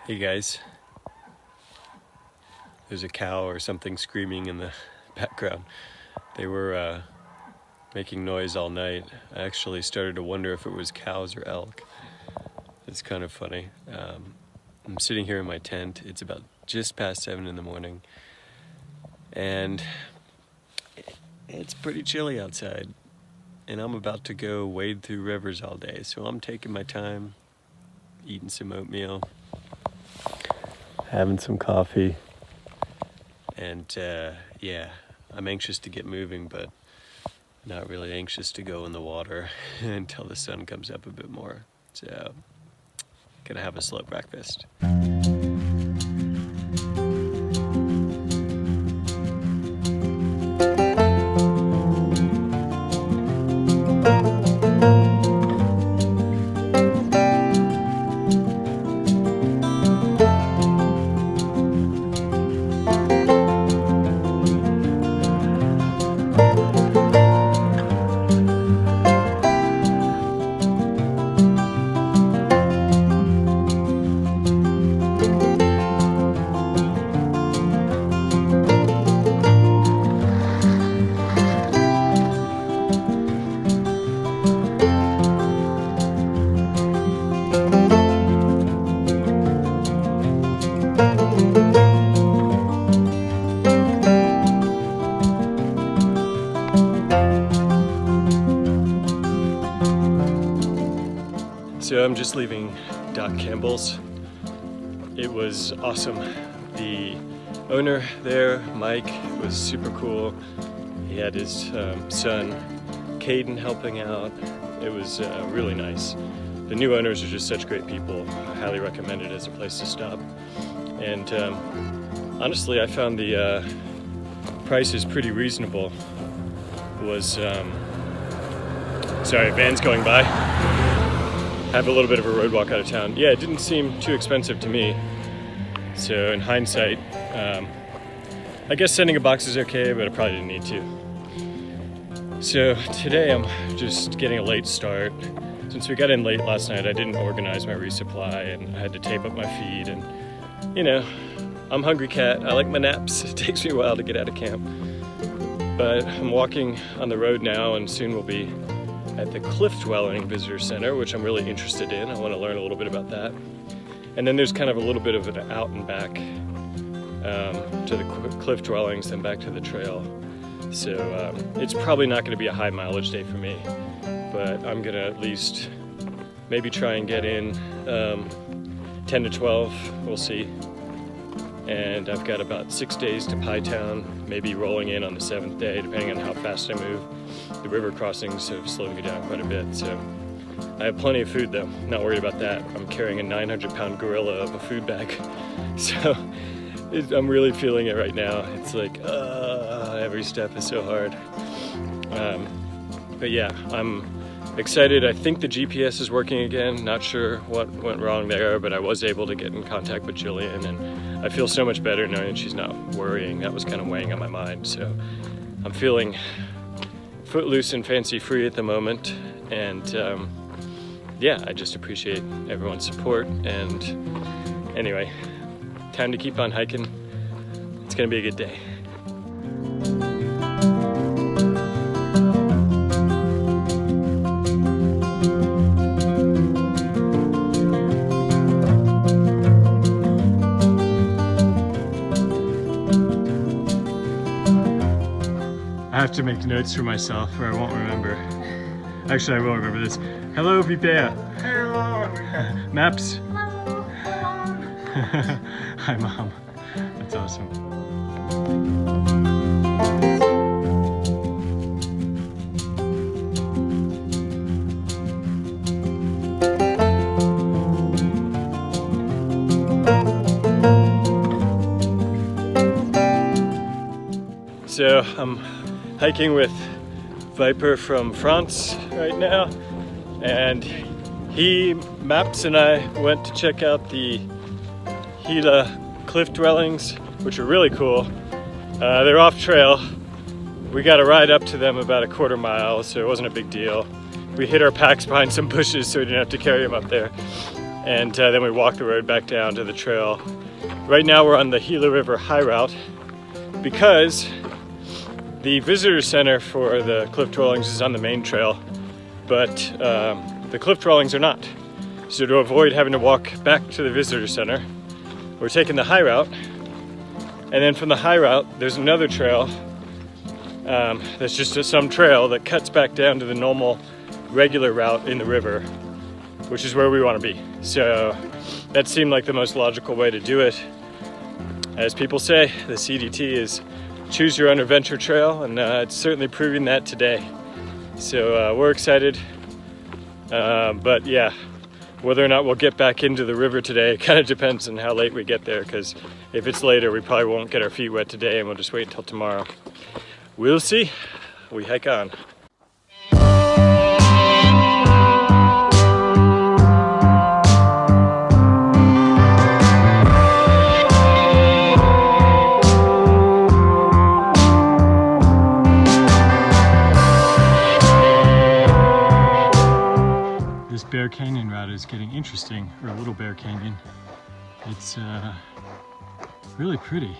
Hey guys, there's a cow or something screaming in the background. They were making noise all night. I actually started to wonder if it was cows or elk. It's kind of funny. I'm sitting here in my tent. It's about just past 7 in the morning and it's pretty chilly outside, and I'm about to go wade through rivers all day, so I'm taking my time, eating some oatmeal, having some coffee, and yeah, I'm anxious to get moving, but not really anxious to go in the water until the sun comes up a bit more. So, gonna have a slow breakfast. So I'm just leaving Campbell's. It was awesome. The owner there, Mike, was super cool. He had his son, Caden, helping out. It was really nice. The new owners are just such great people. I highly recommend it as a place to stop. And honestly, I found the prices pretty reasonable. Sorry, van's going by. Have a little bit of a road walk out of town. Yeah, it didn't seem too expensive to me. So in hindsight, I guess sending a box is okay, but I probably didn't need to. So today I'm just getting a late start. Since we got in late last night, I didn't organize my resupply and I had to tape up my feed, and you know, I'm a hungry cat. I like my naps. It takes me a while to get out of camp. But I'm walking on the road now, and soon we'll be at the Cliff Dwelling Visitor Center, which I'm really interested in. I want to learn a little bit about that. And then there's kind of a little bit of an out and back to the Cliff Dwellings, then back to the trail. So it's probably not going to be a high mileage day for me, but I'm going to at least maybe try and get in 10 to 12, we'll see. And I've got about 6 days to Pie Town, maybe rolling in on the 7th day, depending on how fast I move. The river crossings have slowed me down quite a bit, so I have plenty of food though, not worried about that. I'm carrying a 900-pound gorilla of a food bag, so I'm really feeling it right now. It's like, every step is so hard. But yeah, I'm excited. I think the GPS is working again. Not sure what went wrong there, but I was able to get in contact with Jillian, and I feel so much better knowing that she's not worrying. That was kind of weighing on my mind, so I'm feeling footloose and fancy free at the moment, and yeah, I just appreciate everyone's support. And anyway, time to keep on hiking. It's gonna be a good day. I have to make notes for myself or I won't remember. Actually, I will remember this. Hello, Vipea. Hello. Maps. Hello. Hi, Mom. That's awesome. So I'm hiking with Viper from France right now, and Maps and I went to check out the Gila Cliff Dwellings, which are really cool. They're off trail. We got to ride up to them about a quarter mile, so it wasn't a big deal. We hid our packs behind some bushes so we didn't have to carry them up there. and then we walk the road back down to the trail. Right now we're on the Gila River high route because the visitor center for the Cliff Dwellings is on the main trail, but the Cliff Dwellings are not. So to avoid having to walk back to the visitor center, we're taking the high route, and then from the high route there's another trail that's just some trail that cuts back down to the normal regular route in the river, which is where we want to be. So that seemed like the most logical way to do it. As people say, the CDT is choose your own adventure trail, and it's certainly proving that today. So we're excited, but yeah, whether or not we'll get back into the river today kind of depends on how late we get there, because if it's later we probably won't get our feet wet today and we'll just wait until tomorrow. We'll see. We hike on. Bear Canyon route is getting interesting, or Little Bear Canyon. It's really pretty.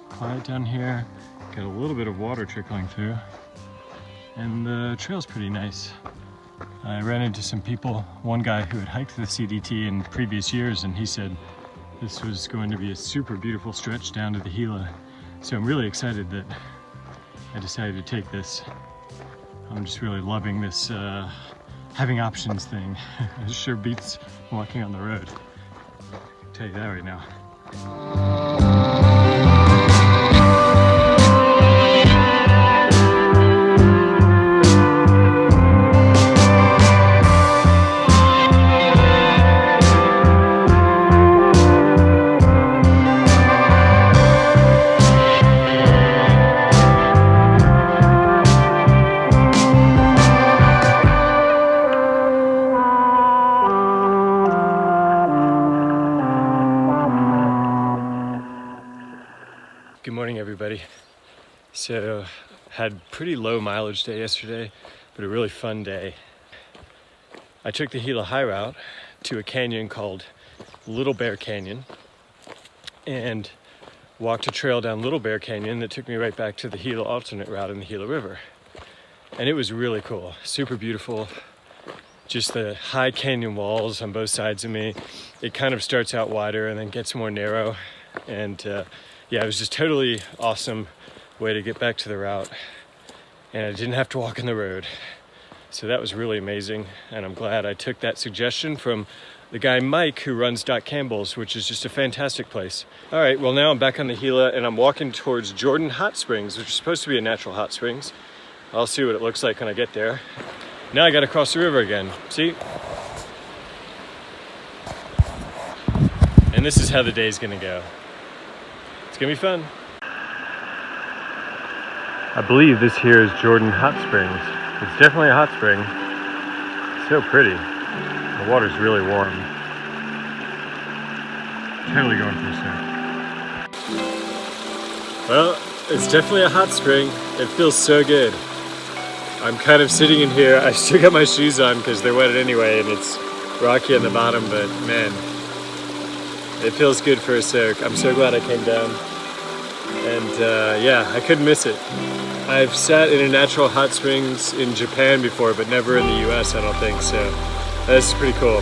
Quiet down here, got a little bit of water trickling through, and the trail's pretty nice. I ran into some people, one guy who had hiked the CDT in previous years, and he said this was going to be a super beautiful stretch down to the Gila. So I'm really excited that I decided to take this. I'm just really loving this having options thing. It sure beats walking on the road. I'll tell you that right now. Good morning, everybody. So, had pretty low mileage day yesterday, but a really fun day. I took the Gila high route to a canyon called Little Bear Canyon and walked a trail down Little Bear Canyon that took me right back to the Gila alternate route in the Gila River. And it was really cool, super beautiful. Just the high canyon walls on both sides of me. It kind of starts out wider and then gets more narrow. And yeah, it was just totally awesome way to get back to the route, and I didn't have to walk on the road. So that was really amazing, and I'm glad I took that suggestion from the guy Mike who runs Campbell's, which is just a fantastic place. All right, well now I'm back on the Gila and I'm walking towards Jordan Hot Springs, which is supposed to be a natural hot springs. I'll see what it looks like when I get there. Now I gotta cross the river again, see? And this is how the day's gonna go. It's gonna be fun. I believe this here is Jordan Hot Springs. It's definitely a hot spring. It's so pretty. The water's really warm. Totally going for a swim. Well, it's definitely a hot spring. It feels so good. I'm kind of sitting in here. I still got my shoes on because they're wet anyway and it's rocky on the bottom, but man, it feels good for a soak. I'm so glad I came down. And yeah, I couldn't miss it. I've sat in a natural hot springs in Japan before, but never in the US, I don't think, so that's pretty cool.